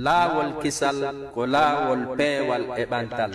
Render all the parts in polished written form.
laawol kisal ko laawol peewal e ɓantal.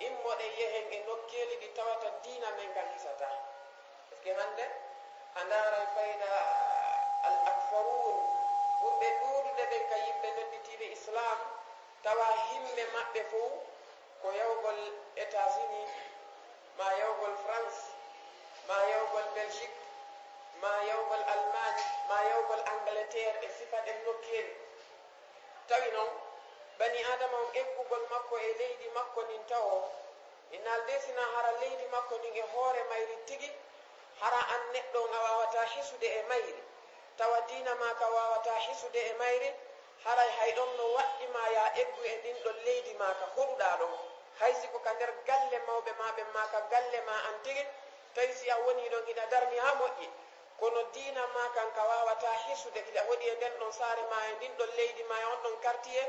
immoɗe yehen e nokkeli ɗi tawata dina men kan hisata. Parce que hande andara fayda al akfarun ɓurɓe ɗuuɗuɓe ɓen ka yimɓe nodditiɓe islam tawa himme maɓɓe fof ko yawgol États-Unis ma yawgol France ma yawgol Belgique ma yawgol Allemagne ma yawgol Angleterre e sifa ɗen nokkeeli tawi noon bani adama on eggugol makko e leydi makko nin tawo innal be sina hara leydi makko nin e hoore mayri tigi hara an neɗɗo on a wawata hisude e mayri tawa diina ma ka wawata hisude e mayri haray hay ɗon no waɗɗima ya eggu e ndin ɗon leydi ma ka hoɗuɗa ɗon haysi ko ka nder galle mawɓe maɓe ma ka galle ma an tigi tawi si a woni ɗon hiɗa darni ha moƴƴi kono diina ma kan ka wawata hisude hiɗa waɗi e nden ɗon saare ma e ndin ɗon leydi ma e on ɗon quartier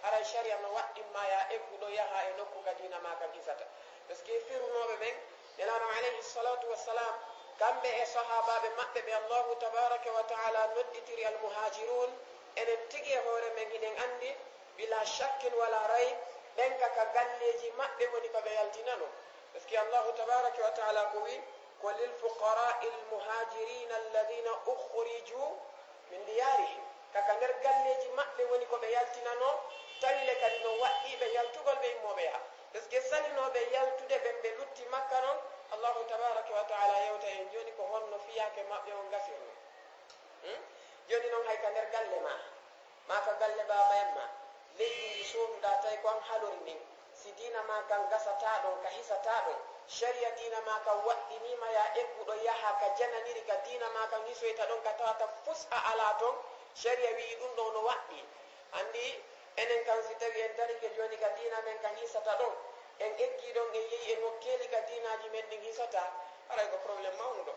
haray sharia no waɗɗinma ya egguɗo yaha e nokku ka diina ma kan hisata par ce que firnoɓe ɓen nelaɗo alayhi salatu wassalam kamɓe e sahabaɓe maɓɓe ɓe allahu tabaraka wa taala nodditiri almuhajirun enen tigi e hoore men hiɗen andi bila shakkin wala ray ɓen ka galleji maɓɓe woni ko ɓe yaltinano par ce que allahu tabaraka wa taala ko wi ko lilfuqarai almuhajirina alladina ukhriju min diyarihim kaka nder galleji maɓɓe woni ko ɓe yaltinano tawile kadi no waɗɗiɓe yaltugol ɓe immoɓe yaha par ce que salinoɓe yaltude ɓen ɓe lutti makka noon allahu tabaraka wa taala yewta en joni ko honno fiyake maɓɓe on gasirno joni noon hay ka nder galle ma ka galle baba en ma leydi ndi sohduɗa tawi ko an halori ndin si diina ma kan gasata ɗon ka hisata ɗon sharia diina ma kan waɗɗinima ya egguɗo yaha ka jananiri ka diina ma kan hisoyta ɗon ka tawata fus a ala toon sharia wi ɗum ɗo no waɗɗi andi enen kan si tawi en darike joni ka diina men kan hisata ɗon en eggi ɗon en yeehi e nokkeli ka diinaji men ɗin hisata haray ko probléme mawnuɗo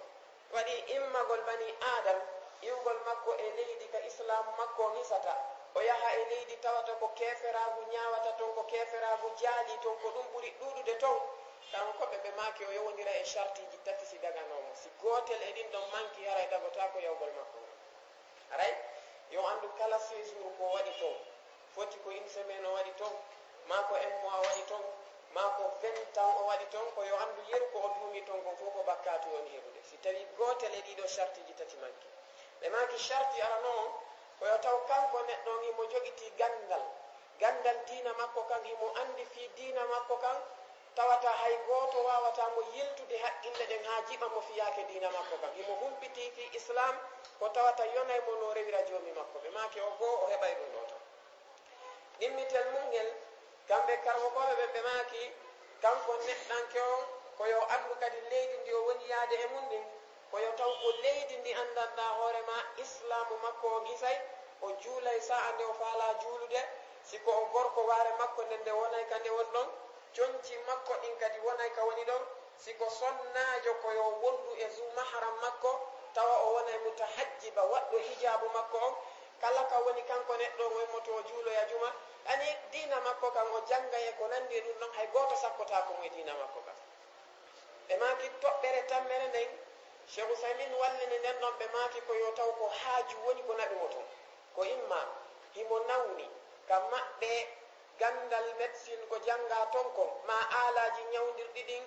waɗi immagol bani adam iwgol makko e leydi ka islam makko hisata o yaha e leydi tawata ko keferagu ñawata toon ko keferagu jaali toon ko ɗum ɓuuri ɗuɗude toon kan koɓe ɓe maaki o yowdira e chartiji tati si daganomo si gotel e ɗin ɗon manki haray dagota ko yawgol makko aray yo andu kala séjour ko waɗi toon foti ko une semaine o waɗi toon ma ko un mois waɗi toon ma ko 20 ans o waɗi toon ko yo andu yeru ko o duumi toon kon fof ko bakkatu woni heɓude si tawi gotel e ɗiɗo chartiji tati manki ɓe maki charti ara noon koyo taw kanko neɗɗo on himo joguiti gandal diina makko kan himo andi fi diina makko kan tawata hay goto wawata mo yiltude haqqille ɗen ha jiɓa mo fiyake diina makko kan himo humpiti fi islam ko tawata yonay mo no rewira joomi makko ɓe maki o goo o heɓay ɗum ɗo tan ɗimmitel mum ngel kamɓe karmokoɓe ɓe ɓe maki kanko neɗɗanke on koyo andu kadi leydi ndi o woni yaade e mum ndin koyo taw ko leydi ndi andanɗa hoorema islamu makko o gisay o juulay sa'a nde o faala juulude siko o gorko waare makko nde wonay ka nde woni ɗon conci makko ɗin kadi wonay ka woni ɗon siko sonnajo koyo wondu e zu mahram makko tawa o wonay mutahajjiba waɗɗo hijabu makko on kala ka woni kanko neɗɗo wemmoto o juuloya juma ani diina makko kan o jangga e ko nandi e ɗum ɗon hay goto sakkotako mo e diina makko kan ɓe maki toɓɓere tammere nden cheikh ousaymin wallini nden ɗon ɓe maki ko yo taw ko haaju woni ko naɓi mo ton ko imma himo nawni ka maɓɓe gandal médecine ko janga ton ko ma alaji ñawdirɗi ɗin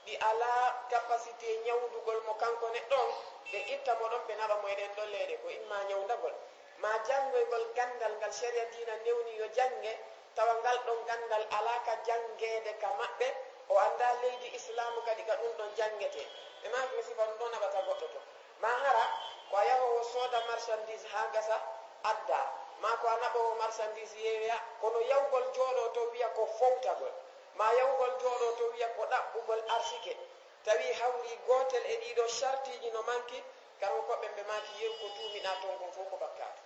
ɗi ala capacité ñawdugol mo kanko neɗɗon ɓe itta mo ɗon ɓe naɓa mo eɗen ɗon leyɗe ko imma ñawdagol ma jangoygol gandal ngal sharia dina newni yo jange tawa ngal ɗon gandal ala ka jangede ka maɓɓe o anda leydi islamu kadi ka ɗum ɗon jangete ɓe maki mi sifa ɗum ɗo naɓata goɗɗo to ma hara ko a yahowo sooda marchandise ha gasa adda ma ko a naɓowo marchandise yeeya kono yawgol jooɗo to wiya ko fowtagol ma yawgol jooɗo to wiya ko ɗaɓɓugol arsike tawi hawri gotel e ɗiɗo chartiji no manki karo koɓe ɓe maki yeru ko duumiɗa ton kon fof ko bakkatu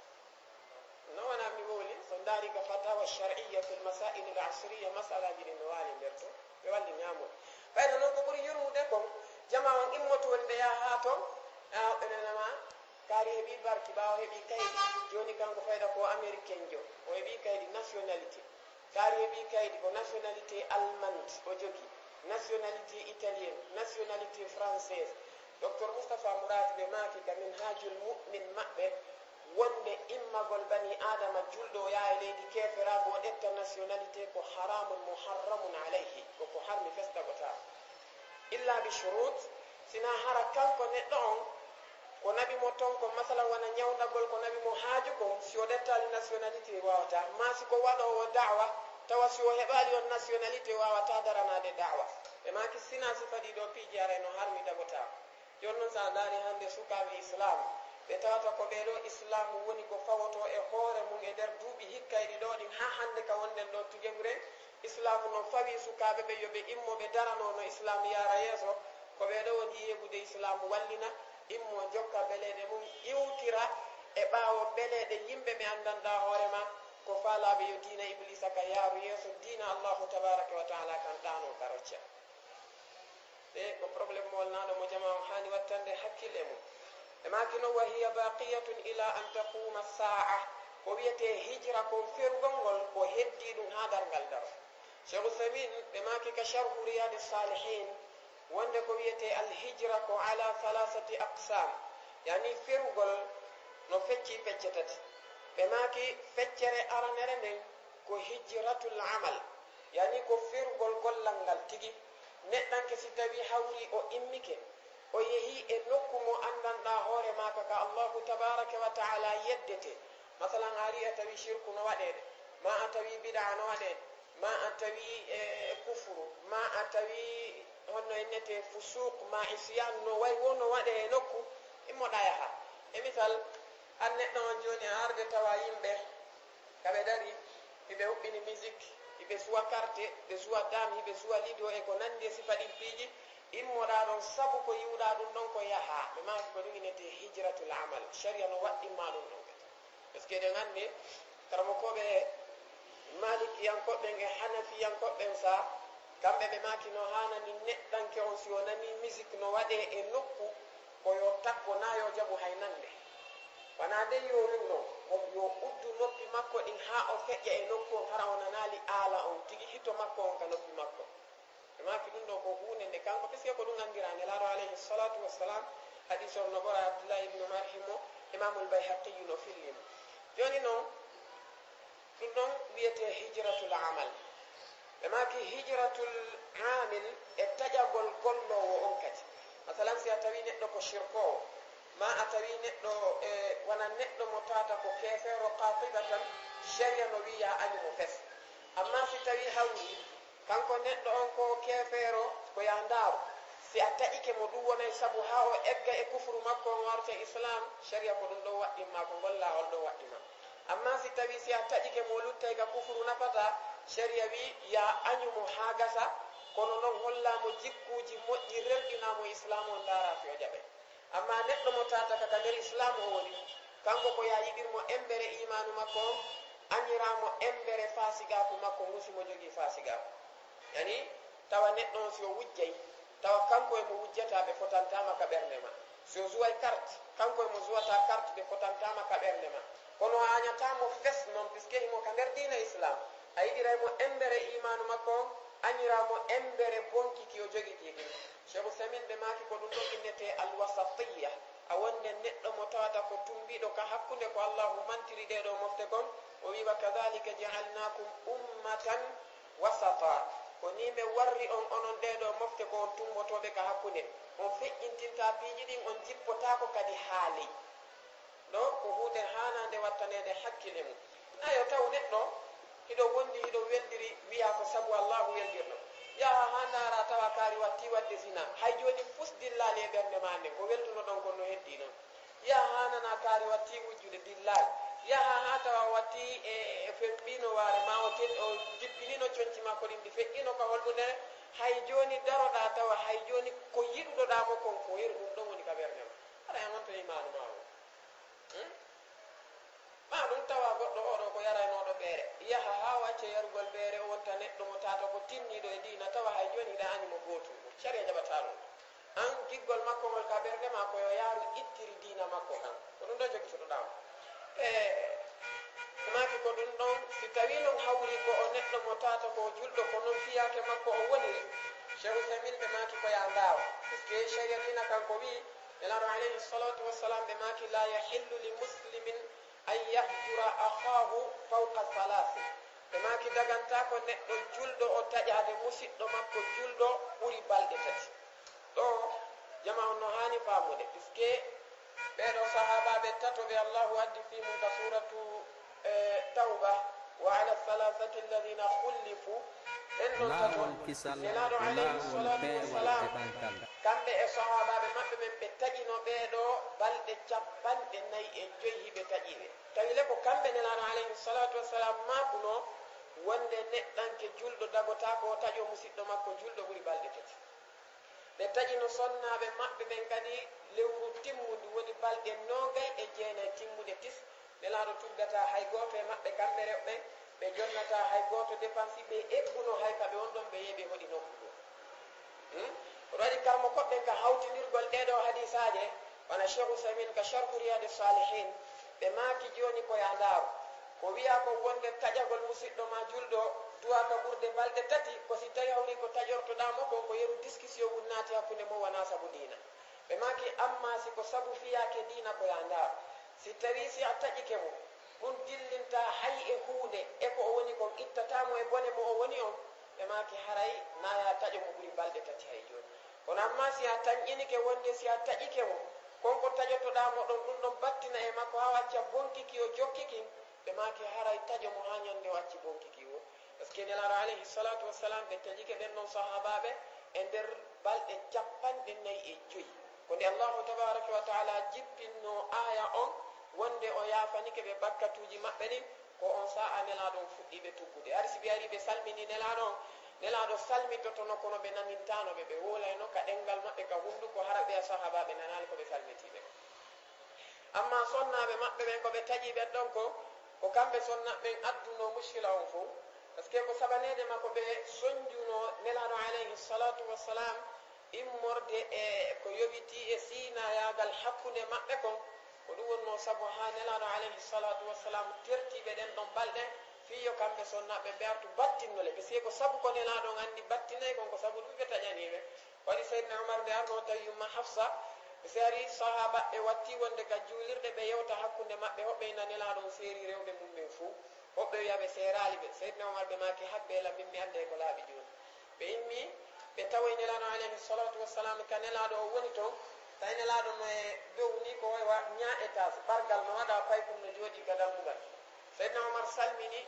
no wona mi woli so daari ka fatawa shar'iyya fi lmasail l asriya masalaji ɗi no waali nder to ɓe walli ñamol ɓayno noon ko ɓuuri yurmude kon jama on immotoni ɓe yaha ha toon ɓenenama kaari heeɓi barki ɓawa heeɓi kaydi joni kanko fayda ko américain jo o heeɓi kaydi nationalité kaari heeɓi kaydi ko nationalité allemande o jogi nationalité italienne nationalité française docteur moustapha mourati ɓe maki ka min hajul mu'min maɓɓe wonde immagol bani adama julɗo o yaha e leydi keferago o ɗetta nationalité ko haramun muharramun alayhi koko harmi festagota illa bi shurut sina hara kanko neɗɗo on ko naɓi mo ton ko masala wona ñawdagol ko naɓi mo haaju ko si o ɗettali nationalité wawata masi ko waɗowo dawa tawa si o heɓali on nationalité wawata daranade dawa ɓe maki sina sifaɗi ɗo piiji arayno har mi dagota jon noon sa daari hannde sukaɓe islam ɓe tawata ko ɓeɗo islamu woni ko fawoto e hoore mum e nder duuɓi hikkayɗi ɗo ɗin ha hannde ka wonden ɗo tugeɓre islamu no fawi sukaɓe ɓe yoɓe immoɓe darano no islamu yara yeeso ko ɓeɗo woni yeɓude islamu wallina immo jokka beleɗe mum iwtira e ɓaawo beleɗe yimɓe ɓe andanɗa hoorema ko faalaɓe yo diina iblisa ka yaaru yeeso diina allahu tabaraka wa taala kan ɗano ka rocca e ko probléme mo wolnaɗo mo jama o hani wattande hakkille mum e makino wa hiya baqiyatun ila an taquma saa ko wiyete hijra ko fergol ngol ko heddi ɗum ha dargal daro cheikh usamin ɓe maki ka sharhu riyade salihin wonde ko wiyete alhijra ko ala halasati aqsam yani ferugol no fecci fecce tati ɓe maki feccere aranere nden ko hijratul amal yani ko ferugol gollal ngal tigi neɗɗanke si tawi hawri o immike o yeehi e nokku mo andanɗa hoore maka ka allahu tabaraka wa taala yeddete masalan ari a tawi shirku no waɗede ma a tawi bida no waɗede ma a tawi kufru ma a tawi honno ennete fusuk ma isyan no way wono waɗe e nokku immoɗa yaha e misal an neɗɗo on joni a arde tawa yimɓe kaɓe dari hiɓe huɓɓini musique hiɓe suwa carte ɓe suwa dame hiɓe suwa lido e ko nandi e sifa ɗin piiji immoɗa ɗon sabu ko yiwɗa ɗum ɗon ko yaha ɓe maki ko ɗum inete hijratul amal sharia no waɗɗinma ɗum ɗon par ce que ɗen andi karamo koɓe malikiyankoɓɓen e hanafiyankoɓɓen sa kamɓe ɓe maki no hanani neɗɗanke on si o nani musique no waɗe e nokku ko yo takko na yo jaabu hay nande wona de yo rinno yo uddu noppi makko ɗin ha o feƴƴa e nokku on hara o nanali aala on tigi hitto makko on ka noppi makko ɓe maki ɗum ɗo ko hunde nde kanko puisque ko ɗum andirani laaɗo alayhi salatu wassalam hadis on no ɓora abdoullahi ibnu marhimo imamul bayhaqiyu no fillimo joni noon ɗum ɗon wiyete hijratul amal ɓe maki hijratul amil e taƴagol gollowo on kadi masalan si a tawi neɗɗo ko shirkowo ma a tawi neɗɗo wona neɗɗo mo tata ko kefero qatibatan sharia no wiya añumo fes amma si tawi hawri kanko neɗɗo on ko kefero ko ya ndaaru si a taƴike mo ɗum wonay saabu ha o egga e kufru makko on warta islam sharia ko ɗum ɗo waɗɗinma ko gollawol ɗo waɗɗima amma si tawi si a taƴike mo luttay ka kufru nafata sharia wi ya añumo ha gasa kono noon hollamo jikkuji moƴƴi rerɗinamo islam o ndara fi o jaɓe amma neɗɗo mo tata kaka nder islam o woni kanko ko ya yiɗirmo embere imanu makko on añiramo embere fasigaku makko musimo jogui fasigaku yani tawa neɗɗo on si o wujjay tawa kanko emo wujjata ɓe fotantama ka ɓernde ma si o suway carte kanko emo suwata carte ɓe fotantama ka ɓernde ma kono a añatamo fes noon puisque himo ka nder dina islam a yiɗiraymo embere imanu makko on añiramo embere bonkiki o jogui tigi cheikh usamin ɓe maki ko ɗum ɗo innete alwasatiya a wonde neɗɗo mo tawata ko tumbiɗo ka hakkude ko allahu mantiri ɗeɗo mofte kon o wi wa kadhalika jaalnakum ummatan wasata ko ni ɓe warri on onon ɗeɗo mofte ko on tummotoɓe ka hakkude on feƴƴintinta piiji ɗin on jippotako kadi haali ɗo ko hunde hanande wattanede hakkille mum ayo taw neɗɗo hiɗo wondi hiɗo weldiri wiya ko saabu allahu weldirɗo yaha ha ndara tawa kaari watti wadde sina hay joni fusdillali e ɓernde ma nde ko welduno ɗon kon no heddi noon yaha ha nana kaari watti wujjude dillali yaha ha tawa watti e femɓino waare ma o jippinino coñci makko ɗin ɗi feƴƴino ka holɗudere hay joni daroɗa tawa hay joni ko yiɗuɗoɗamo kon ko yeru ɗum ɗon woni ka ɓernde ma aɗa e wonto imanu ma o ma ɗum tawa goɗɗo oɗo ko yaraynoɗo ɓeere yaha ha wacce yarugol ɓeere o wonta neɗɗo mo tata ko tinniɗo e dina tawa hay joni hiɗa animo gotum caria jaɓata ɗum an giggol makko ngol ka ɓerde ma koyo yaaru ittiri dina makko kan ko ɗum ɗo jogitoɗoɗamo maki ko ɗum ɗon si tawi noon hawri ko o neɗɗo mo tata ko julɗo ko noon fiyake makko o woniri cheikh usamin ɓe maki ko ya ndawa puisque sharia dina kanko wi elaɗo alayhi salatu wassalam ɓe maki la yahillu li muslimin an yahjura akhahu fawqa halasi ɓe maki daganta ko neɗɗo julɗo o taƴade musidɗo makko julɗo ɓuuri balɗe tati ɗo jama on no hani famude puisque ɓe ɓeɗo sahabaɓe tatoɓe allahu addi fimum ka suratu tawba wa ala thalathati alladina khullifu en ɗon tato nelaɗo alayhi salatu wassalam kamɓe e sahabaɓe maɓɓe men ɓe taƴino ɓeɗo balɗe 45 hiɓe taƴiɓe tawile ko kamɓe nelaɗo alayhi salatu wassalam maɓuno wonde neɗɗanke julɗo dagota ko taƴo musidɗo makko julɗo ɓuuri balɗe tati ɓe taƴino sonnaɓe maɓɓe ɓen kadi lewru timmudu woni balɗe 29 timmude tis nelaɗo tuggata hay goto e maɓɓe kamɓe rewɓe ɓe jonnata hay goto dépense ɓe egguno hay kaɓe on ɗon ɓe yeeɓe hoɗi nokku ɗo oɗo waɗi karmo koɓɓen ka hawtinirgol ɗeɗo hadisaje wona cheikh usamin ka sharhu riyade salihin ɓe maaki joni koya ndaaru ko wiya ko wonde taƴagol musidɗo ma julɗo duwaka ɓurde balɗe tati ko si tawi hawri ko taƴortoɗamo ko yeru discussion wun naati hakkude mo wona saabu dina ɓe maaki amma si ko saabu fiyake dina koya ndaaru si tawi si a taƴike mo ɗum dillinta hay e hunde e ko o woni kon ittatamo e bone mo o woni on ɓe maaki haray naya taƴo mo ɓuuri balɗe tati hay joni kono amma si a tañƴinike wonde si a taƴike mo konko taƴotoɗamo ɗon ɗum ɗon battina e makko ha wacca bonkiki o jokkiki ɓe maaki haray taƴo mo ha ñande o acci bonkiki o par ce que nelaɗo alayhi salatu wassalam ɓe taƴike ɓen ɗon sahabaɓe e nder balɗe 45 ko nde allahu tabaraka wa taala jippinno aya on wonde o yafanike ɓe bakkatuji maɓɓe ɗin ko on sa'a nelaɗon fuɗɗiɓe tuggude ari si ɓe ari ɓe salmini nelaɗo on nelaɗo salmitotono kono ɓe nanintanoɓe ɓe wolayno ka ɗengal maɓɓe ka hunduko hara ɓe a sahabaɓe nanali koɓe salmitiɓe amma sonnaɓe maɓɓe ɓen koɓe taƴiɓen ɗon ko kamɓe sonnaɓen adduno muskila on fo par ce que ko sabanede makko ɓe soñjuno nelaɗo alayhi salatu wassalam immorde e ko yowiti e sinayagal hakkude maɓɓe kon ko ɗum wonno saabu ha nelaɗo alayhi salatu wassalam tertiɓe ɗen ɗon balɗe fiyo kamɓe sonnaɓe ɓe artu battinnole par ce que ko saabu ko nelaɗon andi battinayi kon ko saabu ɗum ɓe taƴaniɓe waɗi seydna oumar nde arno tawi yumma hafsa si ari sahaba ɓe watti wonde ka juulirɗe ɓe yewta hakkude maɓɓe hoɓɓe ina nelaɗon seeri rewɓe mum ɓen fou hoɓɓe wiyaɓe seerali ɓe seydna oumar ɓe maki haɓɓe lam mimmi ande ko laaɓi joni ɓe immi ɓe tawoy nelaɗo alayhi salatu wassalam ka nelaɗo o woni toon tawi nelaɗo no e dow ni ko wa ña étage ɓargal no waɗa paykum no jooɗi ka dammugal seydna oumar salmini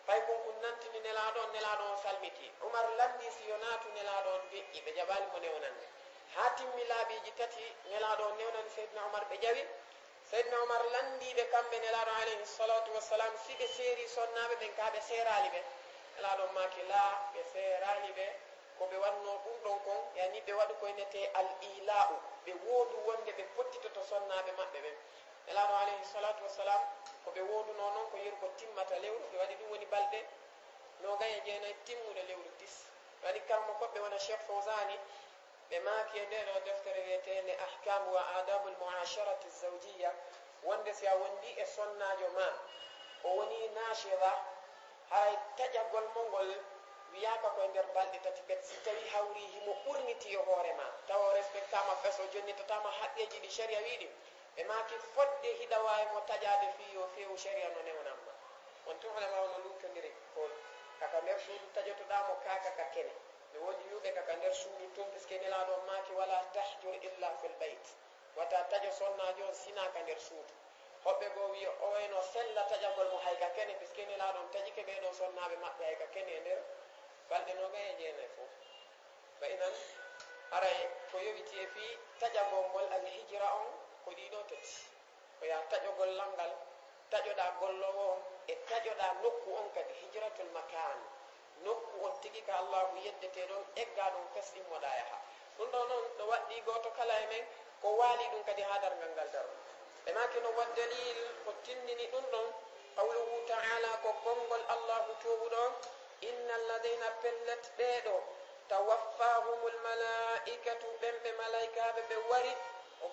paykum kum nantini nelaɗo on nelaɗo on salmiti oumar landi si yo naatu nelaɗo on beƴƴi ɓe jaɓali mo newnande ha timmi laaɓiji tati nelaɗo on newnani seydna oumar ɓe ƴawi seydna oumar landiɓe kamɓe nelaɗo alayhi salatu wassalam si ɓe seeri sonnaɓe ɓen ka ɓe seerali ɓe nelaɗo on maki la ɓe seerali ɓe koɓe wanno ɗum ɗon kon yani ɓe waɗu koynete al ila'u ɓe woodu wonde ɓe pottitoto sonnaɓe maɓɓe ɓen nelaɗo alayhi salatu wassalam koɓe wooduno noon ko yeru ko timmata lewru ɓe waɗi ɗum woni balɗe 29 timmude lewru 10 ɓe waɗi kammo koɓɓe wona cheikh fawzani ɓe maaki e ndeɗo deftere wiyetende ahkamu wa adabu lmuasharati zawjiya wonde si a wondi e sonnajo ma o woni nachira haray taƴagol mo ngol wiyaka koye nder balɗe tati bet si tawi hawri himo ɓurniti e hoore ma tawa o respectama fes o jonnitatama haqqeji ɗi sharia wiɗi ɓe maaki fodde hiɗa wawi mo taƴade fiyo fewu sharia no newnanma on tun ulama ono luttodiri ko kaka nder suudu taƴotoɗamo kaka ka kene ɓe woodi wiuɓe kaka nder suudu tun puisque nelaɗo maaki wala tahjur illa fil bayt wata taƴo sonnajo on sinaka nder suudu hoɓɓe goo wi o wayno sella taƴagol mo hayka kene puisque nelaɗo on taƴike ɓeɗo sonnaɓe maɓɓe hayka kene e nder balɗe 29 fof fa inan aray ko yowiti e fi taƴagol ngol al hijra on ko ɗiɗo tati ko ya taƴogol langal taƴoɗa gollowo on e taƴoɗa nokku on kadi hijratul makan nokku on tigi ka allahu yeddete ɗon egga ɗum fes immoɗa yaha ɗum ɗo noon no waɗɗi goto kala e men ko waali ɗum kadi ha dargal ngal daro ɓe maki no wat dalil ko tindini ɗum ɗon qawluhu taala ko konngol allahu toɓuɗon inna alladina pellet ɓeeɗo tawaffahumul malaikatu ɓenɓe malaikaɓe ɓe wari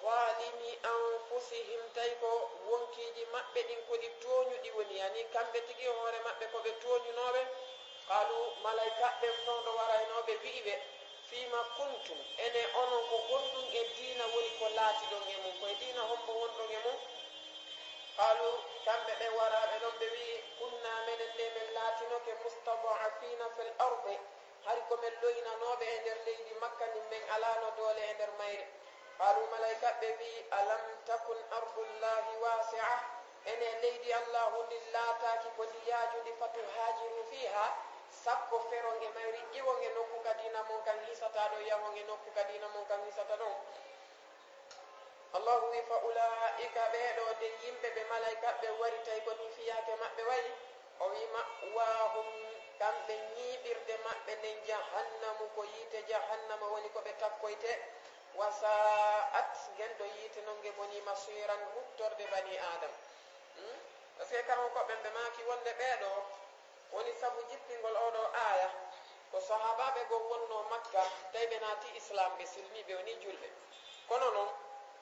zalimi anfusihim tawi ko wonkiji maɓɓe ɗin koɗi tooñuɗi woni yani kamɓe tigi hoore maɓɓe koɓe tooñunoɓe qalu malaikaɓe fewɗo waraynoɓe wi'iɓe fima kuntum ene onon ko gonɗum e diina woni ko laati ɗon e mum koye diina hombo wonɗon e mum qalu kamɓe ɓe waraɓe ɗon ɓe wi kunna menen nde men laatinoke mustadafina fil arde hari komin loynanoɓe e nder leydi makka nin min alano doole e nder mayre قالوا ملائكة بي ألم تكن أرض الله واسعة إن ليدي الله لله تاكي كدياج فتهاجروا فيها سكو فيرون ميري إيوان نوكو كدينا مونكان هيساتا دو يوان نوكو كدينا مونكان هيساتا دو الله فأولئك بيدو دي يمبي بملائكة بوري تايكوني فيها كما بوري وما واهم كم بنيبر دما بنين جهنم كويت جهنم ونكو بتاكويت وساءت جندو يتنونج بني مصيرا مكتور بني آدم parce que karaw ko ɓe maki wonde ɓeeɗo woni sabu jippingol oɗo aya ko sahabaɓe go wonno makka tawi ɓe naati islam ɓe silmiɓe woni julɓe kono noon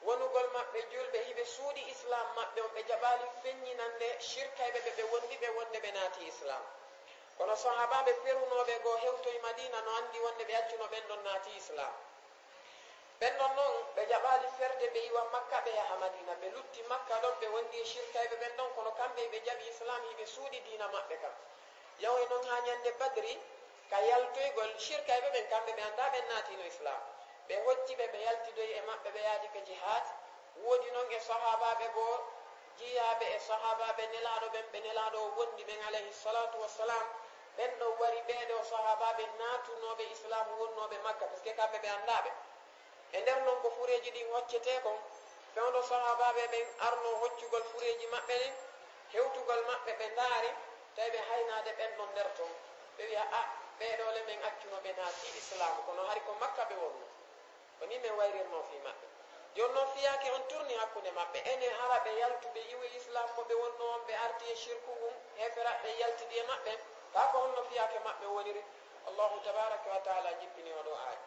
wonugol maɓɓe julɓe hiɓe suuɗi islam maɓɓe on ɓe jaɓali feññinande shirkayɓe ɓe wondi ɓe wonde ɓe naati islam kono sahabaɓe ferunoɓe go hewtoye madina no andi wonde ɓe accuno ɓen ɗon naati islam ɓen ɗon noon ɓe jaɓali ferde ɓe yiwa makka ɓe yaha madina ɓe lutti makka ɗon ɓe wondi e shirkayɓe ɓen ɗon kono kamɓe ɓe jaɓi islam hiɓe suuɗi dina maɓɓe kam yahoy noon ha ñande badri ka yaltoygol shirkayɓe ɓen kamɓe ɓe anda ɓen naatino islam ɓe hocciɓe ɓe yaltidoyi e maɓɓe ɓe yaadi ko jihad woodi noon e sahabaɓe goo jiyaɓe e sahabaɓe nelaɗo ɓen ɓe nelaɗo o wondi ɓen alayhi salatu wassalam ɓen ɗo wari ɓeeɗo sahabaɓe natunoɓe islam wonnoɓe makka par ce que kamɓe ɓe andaɓe e nder noon ko fureji ɗin hoccete kon fewdo sahabaɓe ɓen arno hoccugol fureji maɓɓe ɗin hewtugol maɓɓe ɓe ndaari tawi ɓe haynade ɓen ɗon nder ton ɓe wiya a ɓeeɗole men accuno ɓe naati islam kono hari ko makka ɓe wonno ko ni min wayrirno fi maɓɓe joni noon fiyake on tourni hakkude maɓɓe ene hara ɓe yaltuɓe yiwo islam mo ɓe wonno on ɓe arti e shirku ngun heferaɓe yaltidi e maɓɓe ka ko honno fiyake maɓɓe woniri allahu tabaraka wa taala jippini oɗo aaya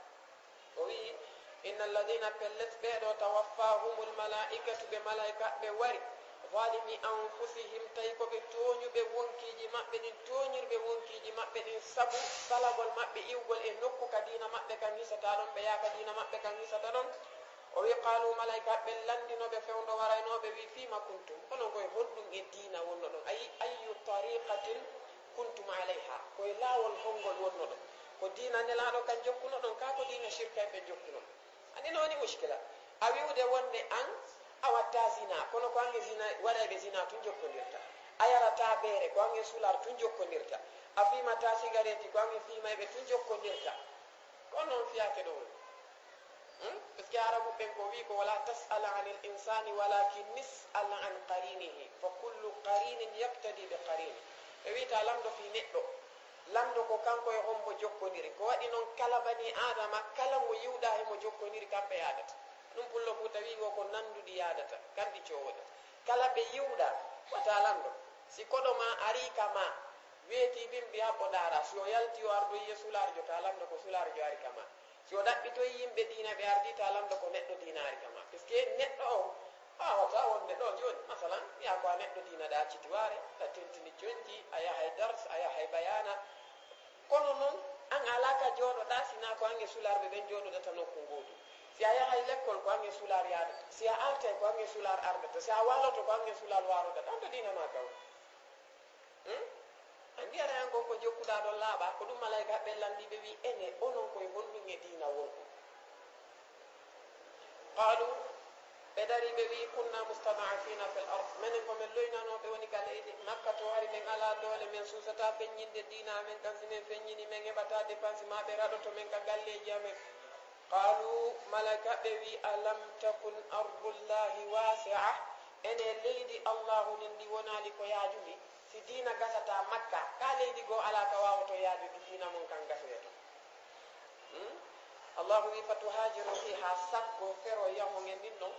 o wii inna alladina pellet ɓeeɗo tawaffahum lmalaikatu ɓe malaika ɓe wari zalimi anfusihim tawi koɓe tooñuɓe wonkiji maɓɓe ɗin tooñirɓe wonkiji maɓɓe ɗin saabu salagol maɓɓe iwgol e nokku ka dina maɓɓe kan hisata ɗon ɓe yaaka dina maɓɓe kan hisata ɗon o wi qalu malaika ɓe landinoɓe fewdo waraynoɓe wi fima kuntum hono koye honɗum e dina wonno ɗon ayi ayu tariqatin kuntum alayha koye laawol hongol wonno ɗon ko dina nelaɗo kan jokkuno ɗon ka ko dina shirka ɓe jokkuno andi no woni muskila a wiwde wonde an a watta zina kono ko ange zina waɗayɓe zina tun jokkodirta a yarata beere ko ange sular tun jokkodirta a fimata cigarette ko ange fimayɓe tun jokkodirta ko noon fiyake ɗo woni par ce que arabu ɓen ko wi ko wala tasala an l insani walakin nis'al an qarinihi fa kullu qarinin yabtadi bi qarini ɓe wita lamdo fi neɗɗo lamdo ko kanko e hombo jokkodiri ko waɗi noon kala bani adama kala mo yiwɗa hemo jokkodiri kamɓe yadata ɗum pullo futa wi wo ko nanduɗi yadata kamɗi cowoɗa kala ɓe yiwɗa wata lamdo si koɗo ma ari kama weeti bin mbiya ɓo ɗara si o yalti o ardo yiye sularjo ta lamdo ko sularjo ari kama si o ɗaɓɓitoye yimɓe dina ɓe ardi ta lamdo ko neɗɗo dina ari kama par ce que neɗɗo o wawata wonde ɗo joni masalan wiya ko a neɗɗo dina ɗa acciti ware a tentini jonji a yahay dars a yahay bayana kono noon an alaka jooɗoɗa sina ko ange sularɓe ɓen jooɗoɗata nokku ngodu si a yahay l'école ko ange sular yadata si a artay ko ange sular ardata si a waloto ko ange sular warodata on to dinama kaw andi aɗa hen konko jokkuɗa ɗon laaɓa ko ɗum malayika ɓe landiɓe wi ene onon koye honɗum e dina wonko qalu ɓe dari ɓe wi kunna mustadafina fi l ard minen komin loynanoɓe woni ka leydi makka to wari min ala doole min susata feññinde dina men kan si min feññini min heɓata dépense ma ɓe raɗoto min ka galleji amen qalu malaka ɓe wi alam takun ardullahi wasia ene leydi allahu nin ndi wonali ko yaajuɗi si dina gasata makka ka leydi goo ala ka wawato yaajude dina mon kan gasoyeto allahu wi fatuhajiru fiha sakko fero yahoge ndin ɗon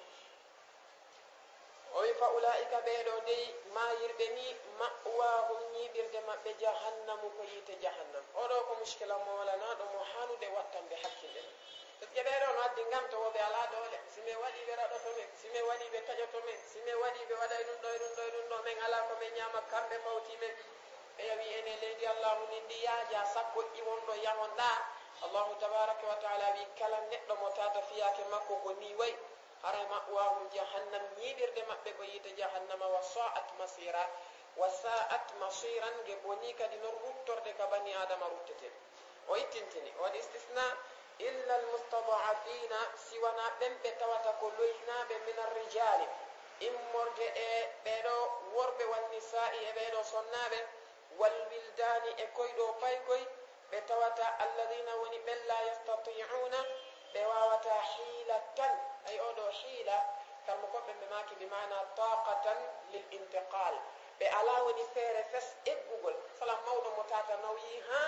o wi fa ulaika ɓeeɗo dey mayirɓe ni ma'wahum ñiɓirde maɓɓe jahannamu ko yiite jahannam oɗo ko muskila mo walanaɗo mo hanude wattanɓe hakkille men par ce que ɓeɗo no addi gam to woɓe ala doole simi waɗi ɓe raɗoto men simi waɗi ɓe taƴoto men simi waɗi ɓe waɗay ɗum ɗo e ɗum ɗo e ɗum ɗo min ala ko min ñama kamɓe fawti men ɓe yawi ene leydi allahu ni ndi yaaja sakko ƴiwonɗo yahonɗa allahu tabaraka wa taala wi kala neɗɗo mo tata fiyake makko ko ni wayi haray ma'wahum jahannam ñiɓirde maɓɓe ko yiite jahannama wa sa'at masira wa sa'at masiran ge boni kadi non ruttorde ka bani adama ruttete o ittintini o waɗi istisna illa almustadafina siwana ɓen ɓe tawata ko loynaɓe min arrijali immorde e ɓeɗo worɓe wannisa'i e ɓeɗo sonnaɓe walwildani e koyɗo paykoy ɓe tawata alladina woni ɓen la yastati'una ɓe wawata hilatan ay oɗo hiila kamɓe koɓe ɓe maki bi mana taqatan lil intiqal ɓe ala woni feere fes eggugol salam mawɗo mo tata nawyi ha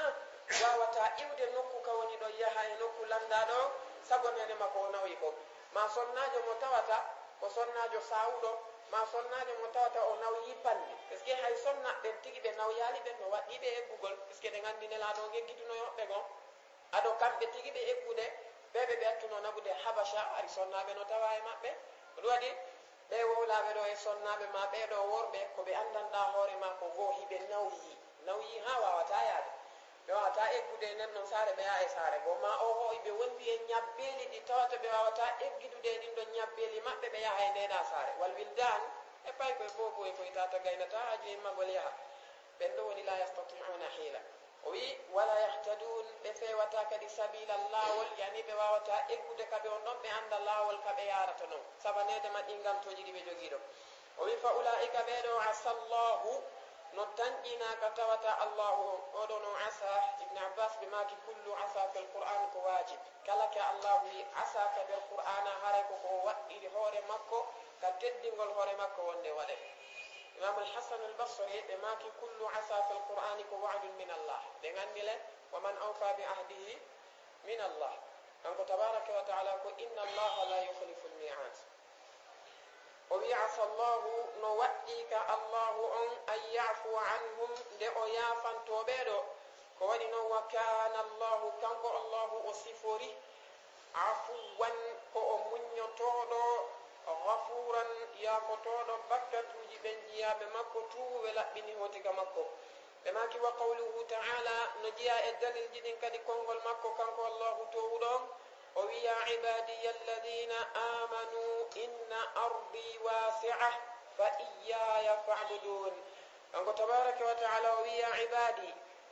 wawata iwde nokku ka woni ɗo yaha e nokku landaɗo sagonene makko o nawyi ko ma sonnajo mo tawata ko sonnajo sawuɗo ma sonnajo mo tawata o nawyi pande parce que hay sonnaɓe tigi ɓe nawyali ɓen no waɗɗiɓe eggugol parce que ɓe gandi nelaɗo geggitunoyoɓɓe gon aɗo kamɓe tigi ɓe eggude ɓeɓe ɓe attuno naɓude habasha ari sonnaɓe no tawa e maɓɓe ɗum waɗi ɓe wowlaɓe ɗo e sonnaɓe ma ɓeɗo worɓe ko ɓe andanɗa hoore ma ko gohi ɓe nawyi ha wawata yaade ɓe wawata eggude nden noon saare ɓe yaha e saare go ma o hoyɓe wondi e ñabbeli ɗi tawata ɓe wawata eggidude ɗin ɗon ñabbeli maɓɓe ɓe yaha e ndeɗa saare wal wildan e pay koye bobo e koye tata gaynata ha joyimmagol yaha ɓen ɗo woni la yastati'una hiila o wi wala yahtadun ɓe fewata kadi sabila lawol yani ɓe wawata eggude kaɓe on ɗon ɓe anda lawol kaɓe yarata noon sabanede ma ɗingamtoji ɗi ɓe joguiɗo o wi fa ulaika ɓeɗo asa llahu no tanƴinaka tawata allahu on oɗo no asa ibne abbas ɓe maki kullu asa fi lqur'an ko wajib kala ke allahu wi asaka nder qur'ana haray koko waɗɗiri hoore makko ka teddingol hoore makko wonde waɗe imam alhasan albasri ɓe maki kullu asa fi lqur'ani ko wadun min allah ɓe gandi le wa man awfa bi ahdihi min allah kanko tabaraka wa taala ko inna allaha la yukhlifu lmi'ad o wi asa llahu no waɗɗika allahu on an yafu anhum nde o yafantoɓeɗo ko waɗi noon wa kana allahu kanko allahu o sifori afuwan ko o muñotoɗo ghafuran yafotoɗo bakkatuji ɓen jiyaɓe makko tuɓuɓe laɓɓini hotiga makko ɓe maki wa qawluhu ta'ala no jiya e dalilji ɗin kadi konngol makko kanko allahu towuɗon o wi ya ibadiya alladina amanu inna ardi wasi'a fa iyaya fa'budun kanko tabaraka wa ta'ala o wi ya ibadi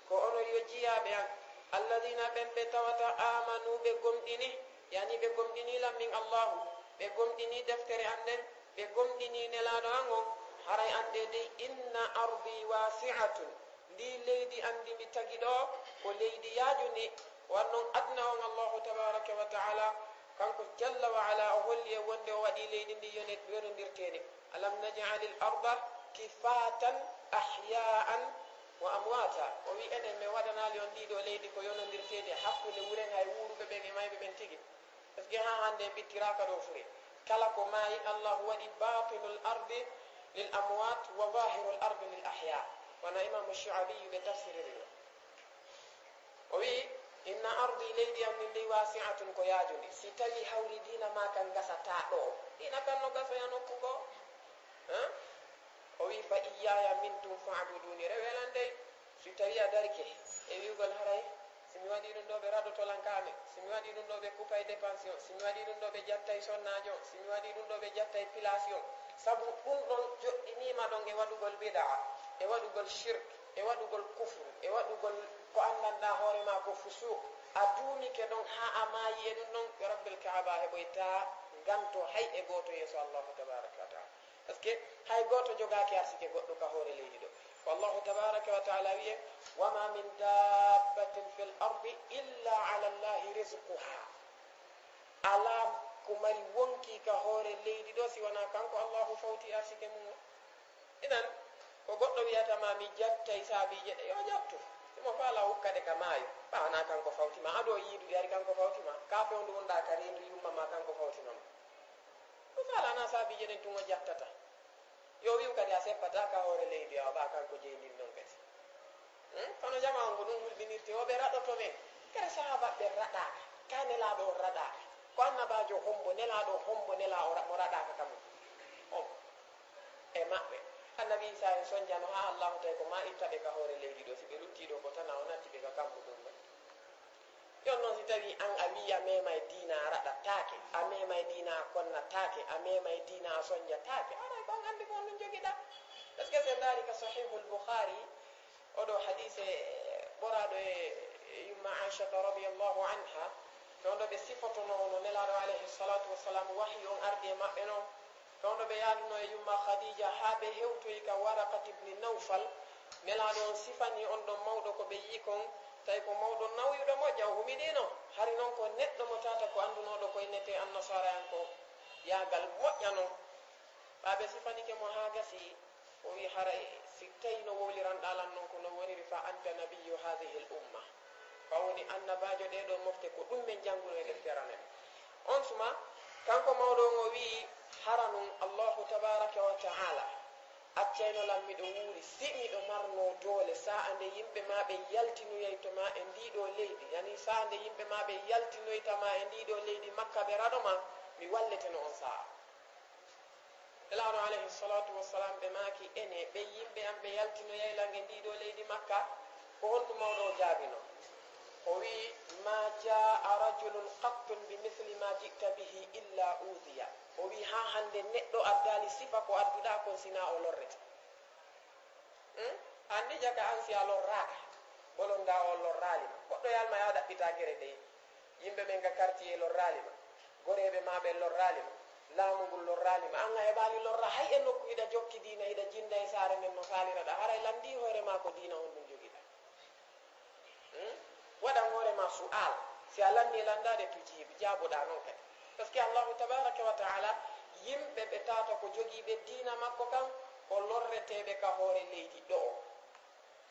ko ono yo jiyaɓe an alladina ɓen ɓe tawata amanu ɓe gomɗini yani ɓe gomɗinilam min allahu ɓe gomɗini deftere an nden ɓe gomɗini nelaɗo an on haray ande dey inna ardi wasi'atun ndi leydi andi mi tagi ɗo ko leydi yaajuni wannon adna on allahu tabaraka wa taala kanko jalla wa ala o holli e wonde o waɗi leydi ndi yonodirteni alam naj'alil arda kifatan ahya'an wa amwata o wi enen mi waɗanali on ɗiɗo leydi ko yonodirtedi hakkude wuren hay wuruɓe ɓen e mayɓe ɓen tigi par ce que ha hande bittiraka ɗo furi kala ko maayi allahu waɗi batinul ardi lil amwat wa zahirul ardi lil ahya wana imamu shu'abiyu ɓe tafsiriri o wi inna ardi leydi am min ndi wasi'atun ko yaajudi si tawi hawri dina ma kan gasata ɗo dina kan no gasoya nokku go o wi fa iyaya min tum fa'buduni rewelan dey si tawi a darike e wiwgol haray simi waɗi ɗum ɗo ɓe raɗotolankame simi waɗi ɗum ɗo ɓe coupay dépension simi waɗi ɗum ɗo ɓe jattay sonnajo simi waɗi ɗum ɗo ɓe jattay pilation saabu ɗum ɗon joɗɗinima ɗon e waɗugol bida e waɗugol shirk e waɗugol kufru e waɗugol ko andanɗa hoore ma ko fusuk a duumike ɗon ha a maayi e ɗum ɗon yo rabbil kaaba heɓoyta ganto hay e goto yeeso allahu tabaraka wa taala par ce que hay goto jogaki arsike goɗɗo ka hoore leydi ɗo ko allahu tabaraka wa taala wiye wama min dabbatin fi l ardi illa ala llahi rizquha ala ko mari wonki ka hoore leydi ɗo si wona kanko allahu fawti arsike mum o inan ko goɗɗo wiyatama mi jattay saabije ɗe yo jattu simo faala hukkade ka maayo ɓawana kanko fawtima aɗo yiidude ari kanko fawtima ka fewndu wonɗa ka rendu yummama kanko fawtinoma ɗum faalana saabije ɗen tun o jattata yo wiw kadi a seppata ka hoore leydi o ɓa kanko jeydin noon kadi kono jamango ɗum hulɓinirte oɓe raɗoto men kere sahabaɓe raɗaka ka nelaɗo o raɗaka ko annabajo hombo nelaɗo hombo nela mo raɗaka kamum on e maɓɓe annabi isa en soñjano ha allahu tawi ko ma ittaɓe ka hoore leydi ɗo si ɓe luttiɗo ko tana o nattiɓe ka kamɓu ɗum ɗon yon noon si tawi an a wi a mema e dina a raɗatake a mema e dina a konnatake a mema e dina a soñjatake aray kon andi ko ɗum joguiɗa par ce que sen daari ka sahihul boukhari oɗo hadise ɓoraɗo e yumma aichata radiallahu anha ɗon ɗo ɓe sifotono no nelaɗo alayhi salatu wassalam wahyi on ardi e maɓɓe noon ɗon ɗo ɓe yaaduno e yumma khadija haa ɓe hewtoyi ka warakat ibni nawfal nelaɗo on sifani on ɗon mawɗo ko ɓe yii kon tawi ko mawɗo nawyuɗo moƴƴa o humiɗino hari noon ko neɗɗo mo tata ko andunoɗo ko innete annasara en ko yaagal moƴƴa noon ɓaɓe sifanike mo haa gasi o wi haray si tawi no wowliranɗalan noon ko no woniri fa anta nabiyu hadihi l umma fawoni annabajo ɗeɗo mofte ko ɗum men jannguno e deftere men on suma kanko mawɗo on o wii hara nun allahu tabaraka wa taala accayno lam miɗo wuuri si miɗo marno doole sa'a nde yimɓe ma ɓe yaltinoytoma e ndiɗo leydi yani sa'a nde yimɓe ma ɓe yaltinoytama e ndiɗo leydi makka ɓe raɗoma mi walleteno on sa'a elaɗo alayhi salatu wassalam ɓe maaki ene ɓe yimɓe am ɓe yaltinoyaylange ndiɗo leydi makka ko honɗu mawɗo o jaabino o wi ma jaa rajulun qattun bi misli ma jita bihi illa udiya o wi ha hande neɗɗo addali sifa ko adduɗa kon sina o lorrete andi jaka an si a lorraka bolonda o lorralima goɗɗo yalma ya ɗaɓɓita gere dey yimɓe ɓen ga quartier lorralima goreɓe maɓe lorralima laamu ngol lorralima an a heɓali lorra hay e nokku hiɗa jokki diina hiɗa jinda e saare men no saliraɗa haray landi hoorema ko diina on ɗum joguiɗa waɗan hoorema su'al si a lanni landade tujiibi jaaboɗa noon kadi par ce que allahu tabaraka wa taala yimɓe ɓe tata ko jogiiɓe diina makko kam o lorreteɓe ka hoore leydi ɗo o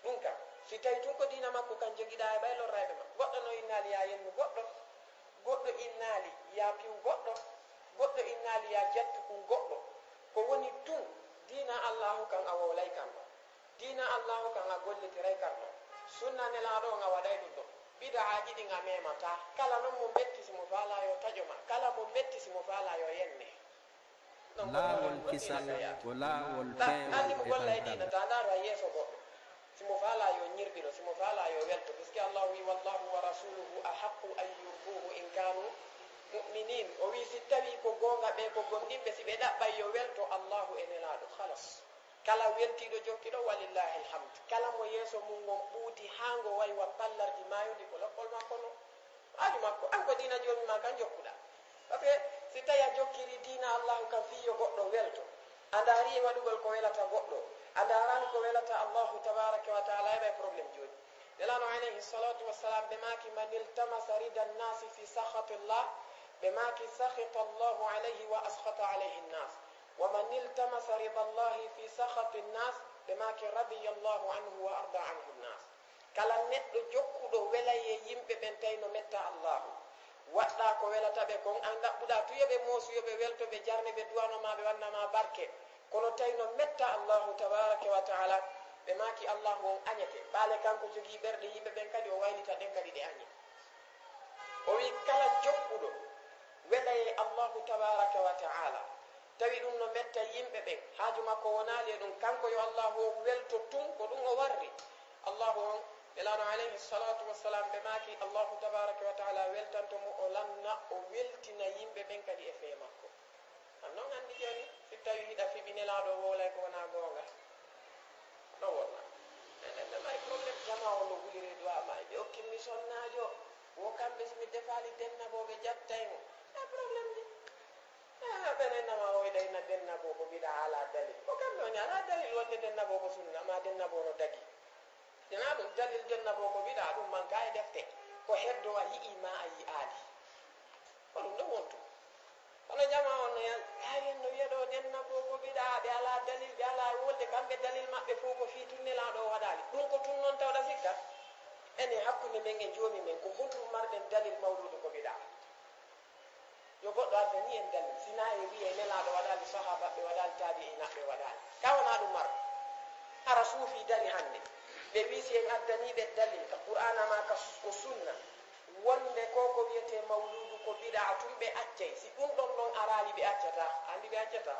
ɗum kam si tawi tun ko diina makko kan jogiɗa e ɓay lorrayɓe ma goɗɗo no innali ya yennu goɗɗo goɗɗo innali ya piw goɗɗo goɗɗo innali ya jattu kum goɗɗo ko woni tun diina allahu kan a wowlay kan ɗo diina allahu kan a gollitiray kan ɗo sunna nelaɗo on a waɗay ɗum ɗo bidaaji ɗin a memata kala noon mo metti simo faala yo tajoma kala mo metti simo faala yo yenne laawol kisal ko laawol andi ko golla e diina ta ndaaro a yeeso goɗɗo simo faala yo ñirɓiro simo faala yo welto puisque allahu wi wallahu wa rasuluhu ahaqu an yurduhu in kanu muminin o wi si tawi ko gonga ɓe ko gomɗinɓe si ɓe ɗaɓɓay yo welto allahu e nelaɗo halas kala weltiɗo jokkiɗo walillahi alhamd kala mo yeeso mum ngon ɓuuti ha ngo wayi wa ballardi mayodi ko loppol makko no aaju makko an ko dina jomi ma kan jokkuɗa par ce que si tawi a jokkiri dina allahu kam fiyo goɗɗo welto a daari e waɗugol ko welata goɗɗo a darani ko welata allahu tabaraka wa taala heɓay probléme joni nelano alayhi salatu wassalam ɓe maki man iltamasa rida nnasi fi sahatillah ɓe maki sahita allahu alayhi wa ashata alayhi nnas ومن التمس رضا الله في سخط الناس بماك رضي الله عنه وارضى عنه الناس kala neɗɗo jokkuɗo welaye yimɓe ɓen tawno metta allahu waɗɗa ko welataɓe kon an ɗaɓɓuɗa tuyoɓe moosuyoɓe weltoɓe jarne ɓe duwanoma ɓe wannama barke kono tawno metta allahu tabaraka wa taala ɓe maki allahu on añete ɓaale kanko jogui ɓerɗe yimɓe ɓen kadi o waylita ɗen kadi ɗe añi o wi kala jokkuɗo welaye allahu tabaraka wa taala tawi ɗum no metta yimɓe ɓen haaju makko wonali e ɗum kanko yo allahu o welto tun ko ɗum o warri allahu on ɓelano alayhi salatu wassalam ɓe maki allahu tabaraka wa taala weltanto mo o lanna o weltina yimɓe ɓen kadi e fee makko an noon andi joni si tawi hiɗa fiɓi nelaɗo wowlay ko wona gonga ɗo wonna enen ɓe mari probléme jama o no wuliri duwama ɓe okki mission najo wo kamɓe somi defali dennaboɓe jattaymo e probléme ni ɓenennama o wiɗayna dennabo ko mbiɗa ala dalil ko kamɓe oni ala dalil wonde dennabo ko sunna ma dennabo no dagi dena ɗum dalil dennabo ko mbiɗa ɗum manka e defte ko heddo a yii ma a yi'ali ko ɗum ɗo wontu kono jama on no yan haren no wiyaɗo dennabo ko mbiɗa ɓe ala dalil ɓe ala wolde kamɓe dalil maɓɓe fof ko fi tunnelaɗo o waɗali ɗum ko tun noon tawɗa sikka ene hakkude men e joomi men ko honɗum marɗen dalil mawludu ko mbiɗa yo goɗɗo arta ni en dalil sina e wiye nelaɗo waɗali sahabaɓe waɗali taabi e naɓɓe waɗali kawona ɗum marɗo hara suufi dari hande ɓe wi si en addaniɓe dalil ka qur'ana ma ka o sunna wonde ko ko wiyete mawludu ko biɗa tum ɓe accay si ɗum ɗon ɗon arali ɓe accata andi ɓe accata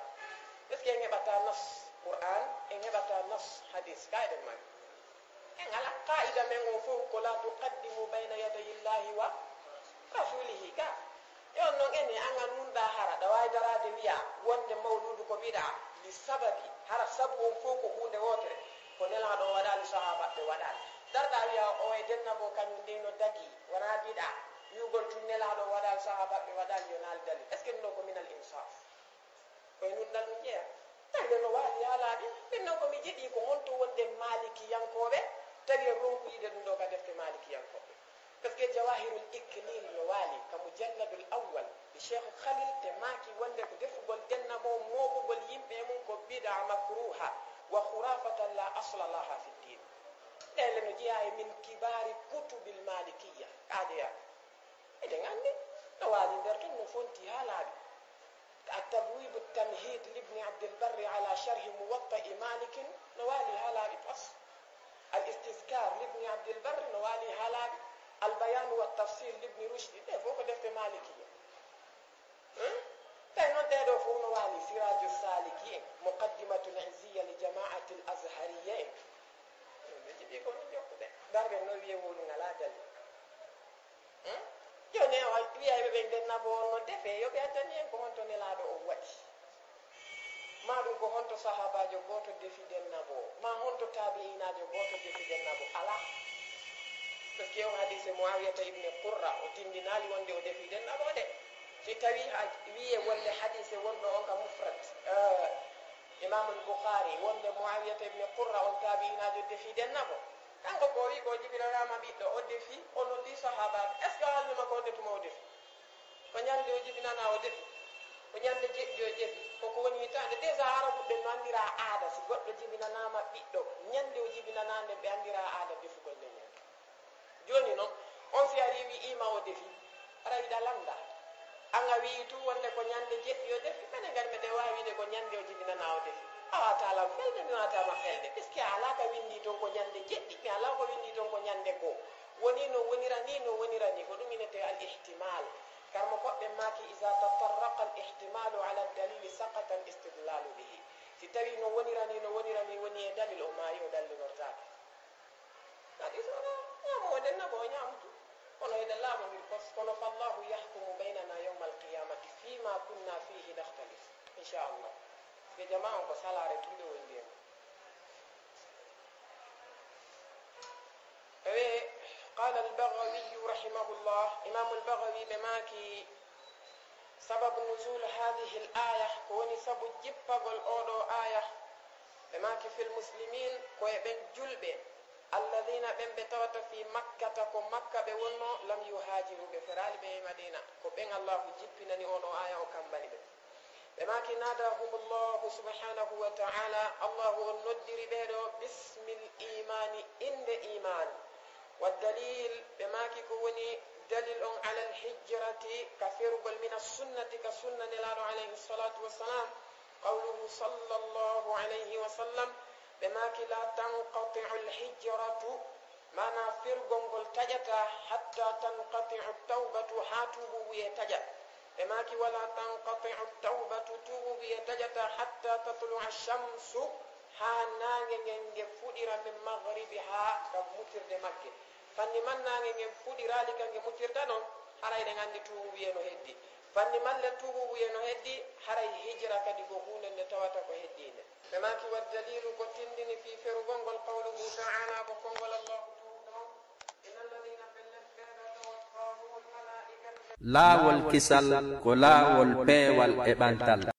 est ce que en heɓata nas qur'an en heɓata nas hadis ka eɗen mari en ala qaida men o fof ko la tuqaddimu bayna yadayi llahi wa rasulihi ka yon noon ene anga nunɗa hara ɗa wawi darade wiya wonde mawludu ko mbiɗa li sababi hara sabu on fof ko hunde wotere ko nelaɗo waɗali sahabaɓe waɗali darɗa wiya o e dennabo kañum ndeno dagi wona biɗa yugol tun nelaɗo waɗal sahabaɓe waɗal yonal dali est ce que ɗum ɗo ko minal insaf koye nun ɗal no jeeya tawi no waali haalaɓe min noon komi jiɗi ko honto wonde malikiyankoɓe tawi en ronkuyide ɗum ɗo ka defte malikiyankoɓe par ce que jawahirul iklil no waali ka mujalladul awwal e cheikh khalil te maaki wonde ko defugol dennamo moɓugol yimɓe mum ko bida makruha wa khurafatan la asla laha fi ddin ɗele no jeeya e min kibari kutubil malikiya kadeya eɗen anndi no waali nder ton no fonti haalaɓe التبويب التمهيد لابن عبد البر على شرح موطأ مالك نوالي هالابي بس الاستذكار لابن عبد البر نوالي هالابي البيان والتفصيل لابن رشد ده فوق دفت مالكية فإنه ده فوق نوالي سراج السالكين مقدمة العزية لجماعة الأزهريين دار النبي يقول على دل joni wiyaɓe ɓe dennabo no defe yoɓe attani en ko honto nelaɗo o waɗi ma ɗum ko honto sahabajo goto defi dennabo ma honto tabiinajo goto defi dennabo ala par ce que on hadise Muawiyata ibne Qurra o tindinali wonde o defi dennabo de si tawi wiye wonde hadise wonɗo on ka mufrad imam al-Bukhari wonde Muawiyata ibne Qurra on tabiinajo defi dennabo kanko ko wi ko jibinanama ɓiɗɗo o defi o noddi sahabaɓe est ce que halnima ko ndetuma o defi ko ñande o jibinana o defi ko ñande jeɗɗi o defi koko woni hitande déjà arabuɓe no andira aada si goɗɗo jibinanama ɓiɗɗo ñande o jibinanande ɓe andira aada defugol nde ñande joni noon on si ari wi ima o defi ara wiɗa lamda an a wii tu wonde ko ñande jeɗɗi o defi mene gari meɗe wawi wiide ko ñande o jibinana o defi awatalam felde mi watama felde puisque ala ka windi toon ko ñande jeɗɗi mi ala ko windi toon ko ñande goo woni no wonira ni no wonira ni ko ɗum inete al ihtimal karmo koɓɓe maki isa tatarraqa al ihtimalu ala dalili saqata al istidlalu bihi si tawi no wonira ni woni e dalil o maayi o dallinortake kadi sono ñamo o dennabo o ñamutu kono eɗe laamodir kos kono fallahu yahkumu baynana yawma alqiyamati fima kunna fihi nakhtalif inchallah ɓe jama on ko salare tunde wondi en قال البغوي رحمه الله إمام البغوي بماكي سبب نزول هذه الآية كوني سبب جبل أولو آية بماكي في المسلمين كوي بن جلبة الذين بن بتوت في مكة كو مكة بونو لم يهاجروا بفرال بمدينة كو بن الله جبنني أولو آية وكمبني بماكي ناداهم الله سبحانه وتعالى الله الندر بيرو باسم الإيمان إند إيمان والدليل بماكي كوني دليل على الهجرة كفرق من السنة كسنة نلال عليه الصلاة والسلام قوله صلى الله عليه وسلم بماكي لا تنقطع الهجرة ما نافرق تجتا حتى تنقطع التوبة حاتوه ويتجت بماكي ولا تنقطع التوبة توه ويتجت حتى تطلع الشمس ها نانgen fudira min maghribiha kam mutirde makke fanni man nangen fudira li kange mutirda non haray de ngandi tubu wieno heddi fanni malle tubu wieno heddi haray hijra kadi go hunde ne tawata ko heddinde be maki wad dalilu ko tindini fi feru gongol qawluhu ta'ala bo kongol Allah ta'ala innal ladina laawol kisal ko laawol peewal e ɓantal